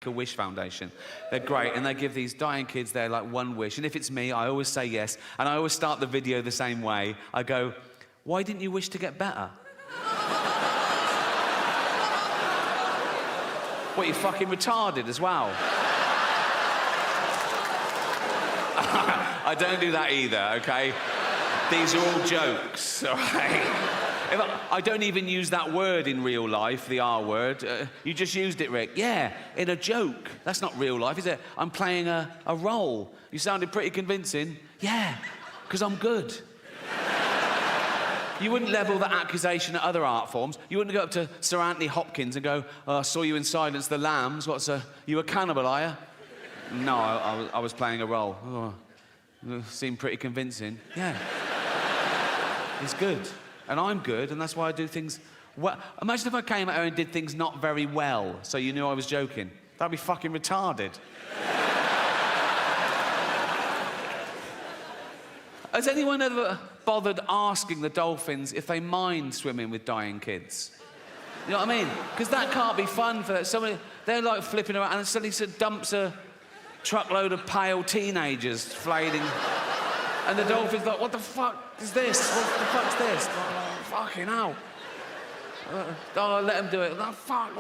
Make-A-Wish Foundation. They're great, and they give these dying kids their, like, one wish. And if it's me, I always say yes. And I always start the video the same way. I go, why didn't you wish to get better? What, you fucking retarded as well? I don't do that either, okay? These are all jokes, all right? I don't even use that word in real life, the R word. You just used it, Rick. Yeah, in a joke. That's not real life, is it? I'm playing a role. You sounded pretty convincing. Yeah, because I'm good. You wouldn't level that accusation at other art forms. You wouldn't go up to Sir Anthony Hopkins and go, oh, I saw you in Silence the Lambs. You a cannibal, are you? No, I was playing a role. Oh, seemed pretty convincing. Yeah. He's good. And I'm good, and that's why I do things well. Imagine if I came out here and did things not very well, so you knew I was joking. That'd be fucking retarded. Has anyone ever bothered asking the dolphins if they mind swimming with dying kids? You know what I mean? Because that can't be fun for somebody. They're like flipping around and suddenly dumps a truckload of pale teenagers flailing. And the dolphin's like, what the fuck is this? What the fuck's this? Oh, fucking hell. Oh, let them do it. Oh, fuck.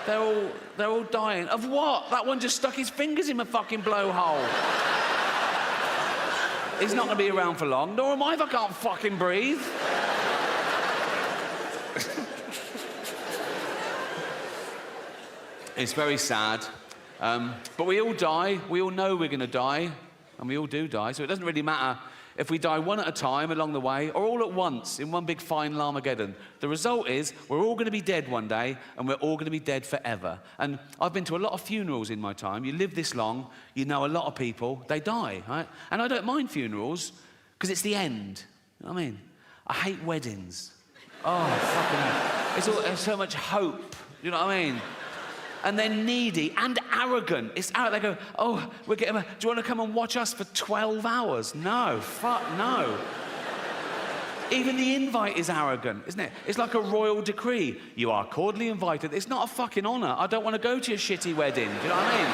They're all dying. Of what? That one just stuck his fingers in my fucking blowhole. He's not going to be around for long, nor am I if I can't fucking breathe. It's very sad. But we all die. We all know we're going to die. And we all do die. So it doesn't really matter if we die one at a time along the way or all at once in one big final Armageddon. The result is we're all going to be dead one day and we're all going to be dead forever. And I've been to a lot of funerals in my time. You live this long, you know a lot of people, they die, right? And I don't mind funerals because it's the end. You know what I mean? I hate weddings. Oh, fucking hell. It's so much hope. You know what I mean? And they're needy and arrogant. It's out. They go, oh, do you want to come and watch us for 12 hours? No, fuck no. Even the invite is arrogant, isn't it? It's like a royal decree. You are cordially invited. It's not a fucking honour. I don't want to go to your shitty wedding. Do you know what I mean?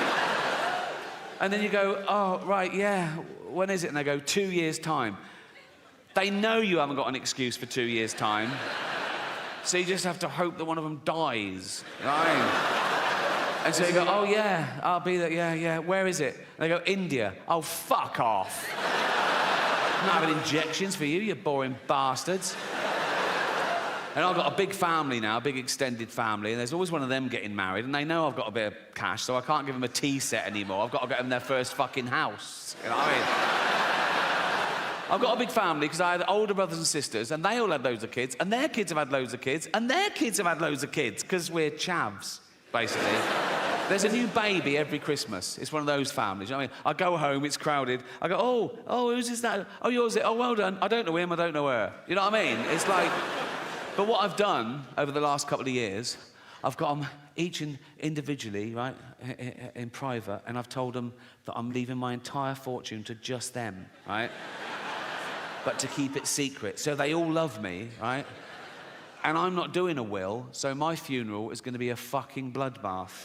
And then you go, oh, right, yeah, when is it? And they go, 2 years' time. They know you haven't got an excuse for 2 years' time. So you just have to hope that one of them dies. You know what I mean? And so you go, oh, yeah, I'll be there, yeah, where is it? And they go, India. Oh, fuck off. I'm not having injections for you, you boring bastards. And I've got a big family now, a big extended family, and there's always one of them getting married, and they know I've got a bit of cash, so I can't give them a tea set anymore. I've got to get them their first fucking house. You know what I mean? I've got a big family because I had older brothers and sisters, and they all had loads of kids, and their kids have had loads of kids, and their kids have had loads of kids, because we're chavs. Basically. There's a new baby every Christmas. It's one of those families. You know what I mean? I go home, it's crowded. I go, oh, whose is that? Oh, yours is it? Oh, well done. I don't know him, I don't know her. You know what I mean? It's like... But what I've done over the last couple of years, I've got them each individually, right, in private, and I've told them that I'm leaving my entire fortune to just them, right? But to keep it secret. So they all love me, right? And I'm not doing a will, so my funeral is going to be a fucking bloodbath.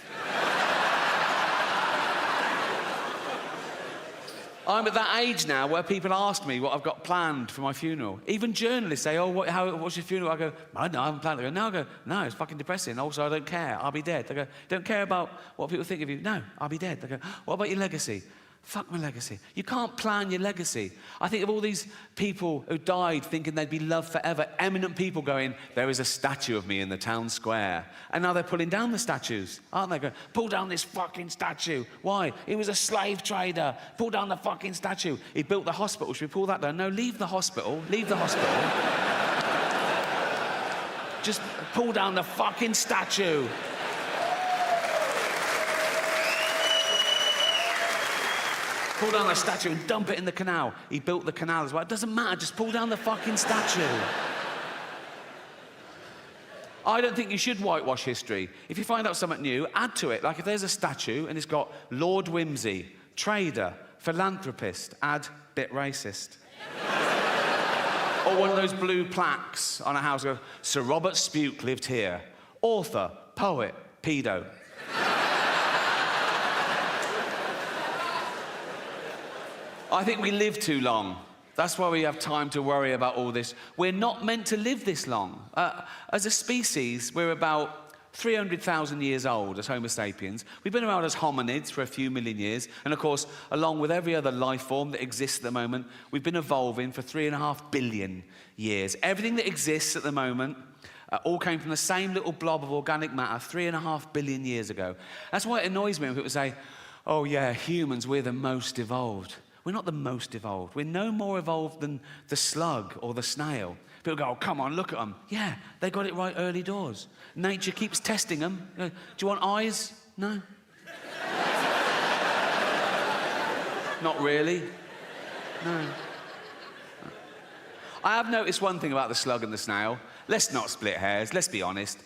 I'm at that age now where people ask me what I've got planned for my funeral. Even journalists say, oh, what's your funeral? I go, I haven't planned it. They go, no, I go, no, it's fucking depressing. Also, I don't care. I'll be dead. They go, don't care about what people think of you. No, I'll be dead. They go, what about your legacy? Fuck my legacy. You can't plan your legacy. I think of all these people who died thinking they'd be loved forever, eminent people going, there is a statue of me in the town square. And now they're pulling down the statues, aren't they? Going, pull down this fucking statue. Why? He was a slave trader. Pull down the fucking statue. He built the hospital. Should we pull that down? No, leave the hospital. Leave the hospital. Just pull down the fucking statue. Pull down the statue and dump it in the canal. He built the canal as well. It doesn't matter, just pull down the fucking statue. I don't think you should whitewash history. If you find out something new, add to it. Like if there's a statue and it's got Lord Whimsy, trader, philanthropist, add bit racist. Or one of those blue plaques on a house, go, Sir Robert Spuke lived here. Author, poet, pedo. I think we live too long. That's why we have time to worry about all this. We're not meant to live this long. As a species, we're about 300,000 years old as Homo sapiens. We've been around as hominids for a few million years. And of course, along with every other life form that exists at the moment, we've been evolving for 3.5 billion years. Everything that exists at the moment all came from the same little blob of organic matter 3.5 billion years ago. That's why it annoys me when people say, oh yeah, humans, we're the most evolved. We're not the most evolved. We're no more evolved than the slug or the snail. People go, oh, come on, look at them. Yeah, they got it right early doors. Nature keeps testing them. Do you want eyes? No. Not really. No. I have noticed one thing about the slug and the snail. Let's not split hairs, let's be honest.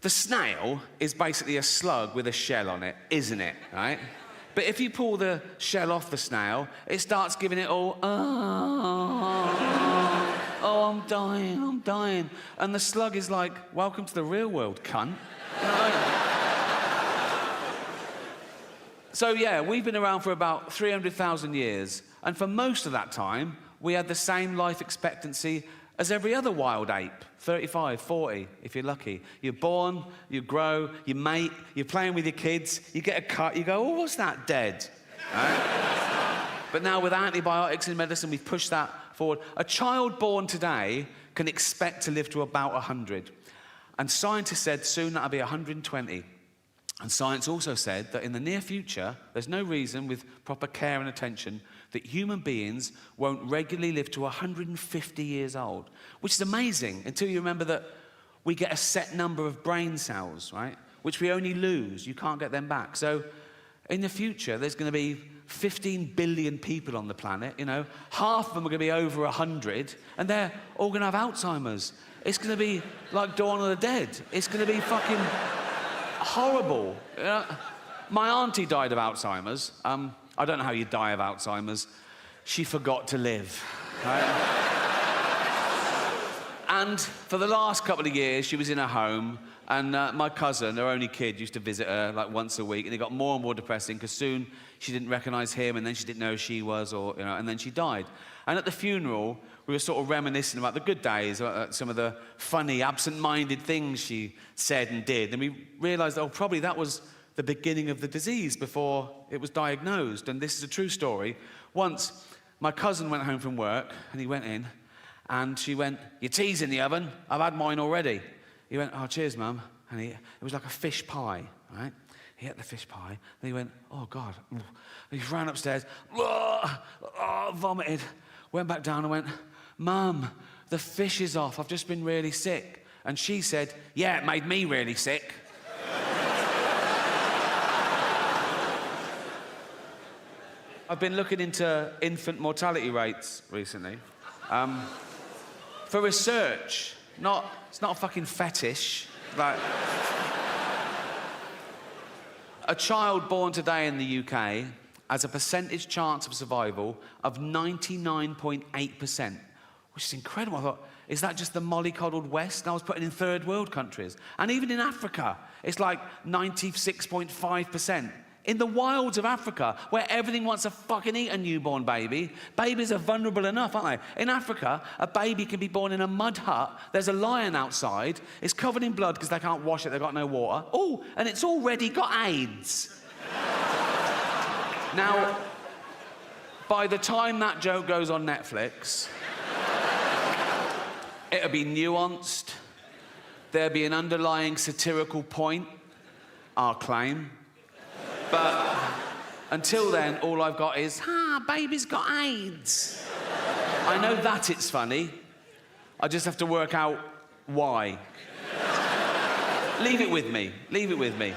The snail is basically a slug with a shell on it, isn't it, right? But if you pull the shell off the snail, it starts giving it all, oh, I'm dying. And the slug is like, welcome to the real world, cunt. So yeah, we've been around for about 300,000 years. And for most of that time, we had the same life expectancy as every other wild ape, 35, 40, if you're lucky. You're born, you grow, you mate, you're playing with your kids, you get a cut, you go, oh, what's that, dead? Right? But now with antibiotics in medicine, we've pushed that forward. A child born today can expect to live to about 100. And scientists said soon that'll be 120. And science also said that in the near future, there's no reason with proper care and attention that human beings won't regularly live to 150 years old, which is amazing until you remember that we get a set number of brain cells, right? Which we only lose. You can't get them back. So in the future, there's going to be 15 billion people on the planet, you know. Half of them are going to be over 100, and they're all going to have Alzheimer's. It's going to be like Dawn of the Dead. It's going to be fucking horrible. You know? My auntie died of Alzheimer's. I don't know how you die of Alzheimer's. She forgot to live. Right? And for the last couple of years, she was in a home, and my cousin, her only kid, used to visit her like once a week, and it got more and more depressing because soon she didn't recognize him, and then she didn't know who she was, or you know, and then she died. And at the funeral, we were sort of reminiscing about the good days, some of the funny, absent-minded things she said and did, and we realized, oh, probably that was the beginning of the disease before it was diagnosed. And this is a true story. Once, my cousin went home from work, and he went in, and she went, your tea's in the oven. I've had mine already. He went, oh, cheers, Mum. And it was like a fish pie, right? He ate the fish pie, and he went, oh, God. And he ran upstairs, vomited, went back down and went, Mum, the fish is off. I've just been really sick. And she said, yeah, it made me really sick. I've been looking into infant mortality rates recently. For research, it's not a fucking fetish. Like, a child born today in the UK has a percentage chance of survival of 99.8%, which is incredible. I thought, is that just the mollycoddled West? And I was putting in third world countries. And even in Africa, it's like 96.5%. In the wilds of Africa, where everything wants to fucking eat a newborn baby, babies are vulnerable enough, aren't they? In Africa, a baby can be born in a mud hut. There's a lion outside. It's covered in blood because they can't wash it. They've got no water. Oh, and it's already got AIDS. Now, by the time that joke goes on Netflix, it'll be nuanced. There'll be an underlying satirical point, I'll claim. But until then, all I've got is, baby's got AIDS. I know that it's funny. I just have to work out why. Leave it with me. Leave it with me.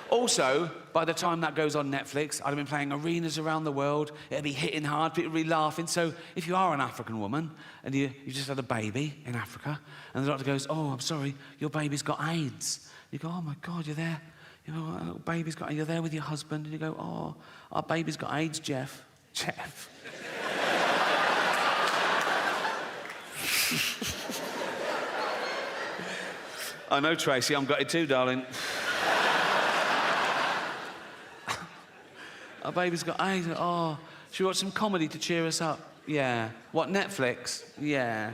Also, by the time that goes on Netflix, I'd have been playing arenas around the world. It'll be hitting hard, people will be laughing. So if you are an African woman and you just had a baby in Africa, and the doctor goes, oh, I'm sorry, your baby's got AIDS. You go, oh my God, you're there. You know, our little baby's got, you're there with your husband, and you go, oh, our baby's got AIDS, Jeff. Jeff. I know, Tracy, I'm gutted too, darling. Our baby's got AIDS. Oh, Should we watch some comedy to cheer us up? Yeah. What, Netflix? Yeah.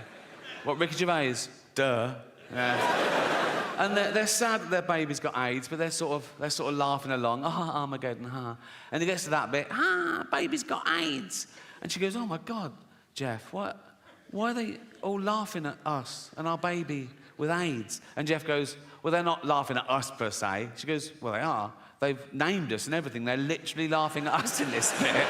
What, Ricky Gervais? Duh. Yeah. And they're sad that their baby's got AIDS, but they're sort of laughing along. Armageddon, And he gets to that bit, baby's got AIDS. And she goes, oh my God, Jeff, why are they all laughing at us and our baby with AIDS? And Jeff goes, well, they're not laughing at us per se. She goes, well, they are. They've named us and everything. They're literally laughing at us in this bit.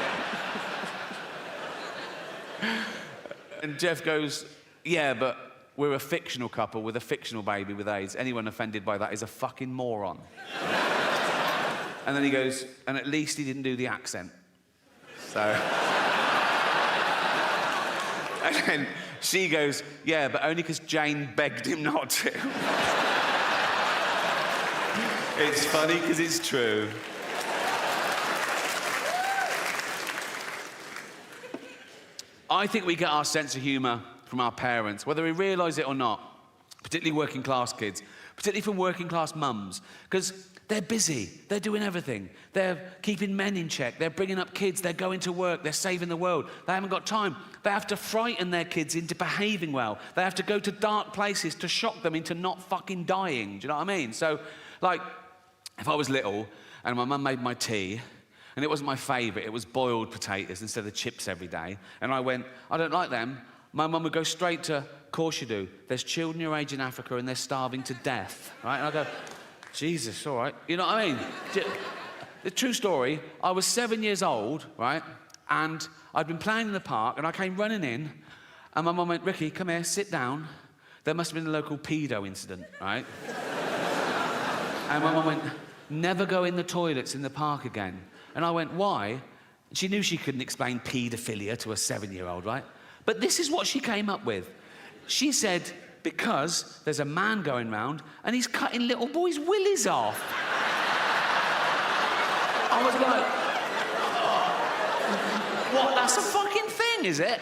And Jeff goes, yeah, but we're a fictional couple with a fictional baby with AIDS. Anyone offended by that is a fucking moron. And then he goes, and at least he didn't do the accent. So... And then she goes, yeah, but only because Jane begged him not to. It's funny because it's true. I think we get our sense of humour from our parents, whether we realise it or not, particularly working class kids, particularly from working class mums, because they're busy, they're doing everything. They're keeping men in check, they're bringing up kids, they're going to work, they're saving the world. They haven't got time. They have to frighten their kids into behaving well. They have to go to dark places to shock them into not fucking dying. Do you know what I mean? So, like, if I was little and my mum made my tea, and it wasn't my favourite, it was boiled potatoes instead of chips every day, and I went, I don't like them, my mum would go straight to, of course you do. There's children your age in Africa and they're starving to death, right? And I go, Jesus, all right. You know what I mean? The true story, I was 7 years old, right? And I'd been playing in the park and I came running in and my mum went, Ricky, come here, sit down. There must have been a local pedo incident, right? And my mum went, never go in the toilets in the park again. And I went, why? She knew she couldn't explain paedophilia to a 7-year-old, right? But this is what she came up with. She said, because there's a man going round and he's cutting little boys' willies off. I was like, what, that's a fucking thing, is it?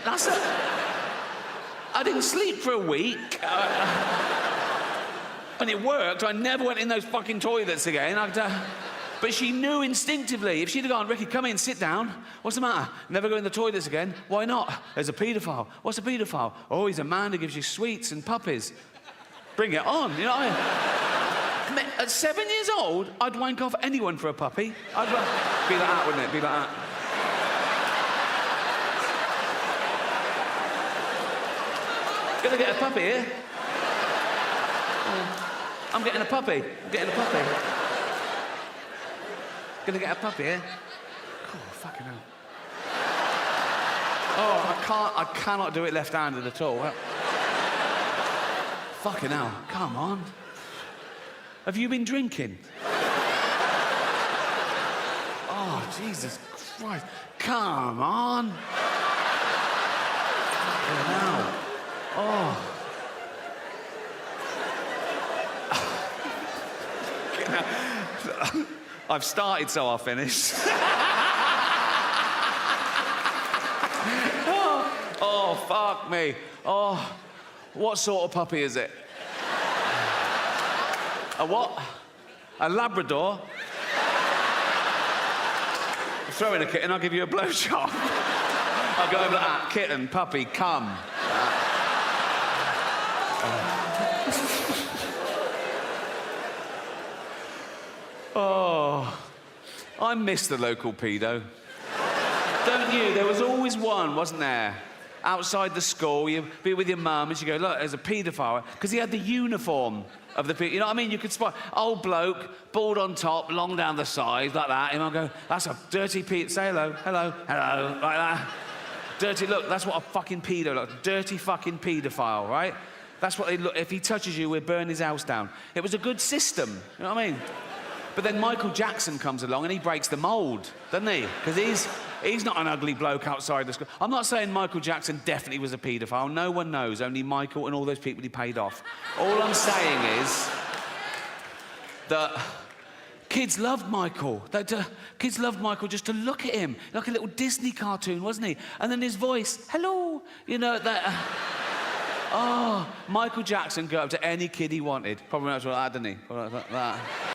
I didn't sleep for a week. And it worked. I never went in those fucking toilets again. But she knew instinctively. If she'd have gone, Ricky, come in, sit down. What's the matter? Never go in the toilets again. Why not? There's a paedophile. What's a paedophile? Oh, he's a man who gives you sweets and puppies. Bring it on, you know what I mean? At 7 years old, I'd wank off anyone for a puppy. I'd be like that, wouldn't it? Be like that. Gonna get a puppy here. I'm getting a puppy. Gonna get a puppy here. Oh, fucking hell. Oh, I cannot do it left-handed at all. Fucking hell, come on. Have you been drinking? Oh, Jesus Christ. Come on. Fucking hell. Oh. I've started, so I'll finish. Oh, fuck me. Oh, what sort of puppy is it? A what? A Labrador? Throw in a kitten, I'll give you a blowjob. I'll go over like that. Kitten, puppy, come. Oh, I miss the local pedo. Don't you? There was always one, wasn't there? Outside the school, you'd be with your mum and she'd go, look, there's a paedophile. Because he had the uniform of the pedo. You know what I mean? You could spot old bloke, bald on top, long down the side, like that. And I'll go, that's a dirty pedo. Say hello, hello, hello, like that. Dirty, look, that's what a fucking pedo looks. Dirty fucking paedophile, right? That's what they look. If he touches you, we'll burn his house down. It was a good system, you know what I mean? But then Michael Jackson comes along and he breaks the mould, doesn't he? Because he's not an ugly bloke outside the school. I'm not saying Michael Jackson definitely was a paedophile. No one knows, only Michael and all those people he paid off. All I'm saying is that kids loved Michael. Kids loved Michael just to look at him, like a little Disney cartoon, wasn't he? And then his voice, hello, you know, that... Oh, Michael Jackson go up to any kid he wanted. Probably not like that, didn't he? Probably like that.